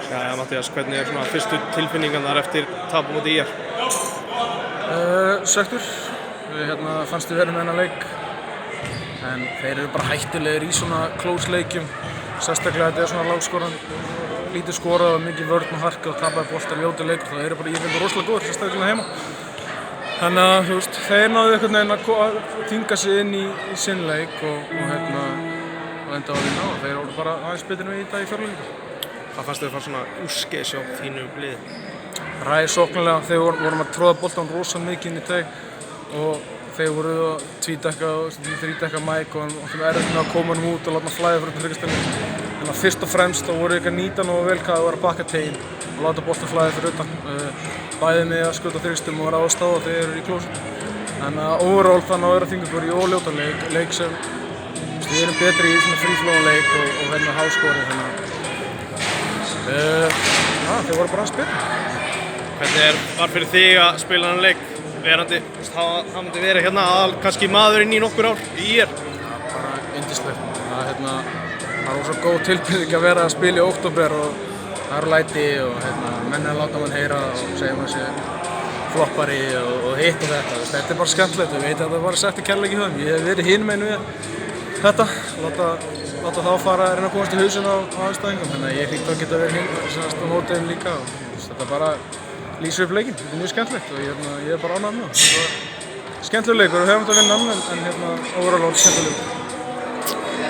Já, Matthías, hvernig svona fyrstu tilfinningarnar eftir tap á móti ÍR? Svekktur. Fannst við vera með þennan leik. En þeir eru bara hættulegir í svona close leikjum. Sérstaklega þetta svona lágskoran, lítið skorað og mikið vörn og harka og tapaði bolta ljótur leikur. Það eru bara ÍR rosalega góðir, sérstaklega heima. Þannig að þeir náðu einhvern veginn að þynga sig inn í sinn leik og enda á að vinna og þeir voru bara aðeins betur við í þetta í fjórleika. Hvað fannst þér fara svona úrskeiðis hjá þínu liði? Ræði sóknarlega, þeir vorum að tróða boltan rosa mikið inn í teig og þeir voru að tvíteka og þríteka Mike og þeim erfitt með að koma hann út og láta hann flæða fyrir þryggastælinu. Þannig að fyrst og fremst þá voru ekki að nýta nógu vel hvað það var að bakka teginn og láta boltan flæða fyrir utan. Bæði með að skjóta þryggstum og vera ástæða þegar þeir eru í klósum. Þannig að overall þannig að vera þingurkur í óljótan leik sem við erum betri í svona free-flowing leik og háskori þannig að þeir voru bara aðeins betri. Hvernig var fyrir þig að spila þennan leik? Verandi, það myndi verið hérna kannski maðurinn í nokkur ár í ÍR? Já, bara yndislegt. Það var svo góð tilbyrðing að vera að spila í október og það eru læti og menn að láta mann heyra og segja mann sé floppari og hitt og þetta. Þetta bara skemmtilegt. Ég veit að það var sagt í kærleik í höfum. Ég hef verið hinum einu við þetta. Láta þá fara að reyna að komast í hausinn á aðstæðingum. Þannig að ég hlýtt að geta verið hinn á mótiðum líka. Þetta bara lýsir upp leikinn. Þetta mjög skemmtilegt og ég bara ánægður með það. Skemmtilegur leikur og höfum þetta að vinna hann en overall skemmtilegur.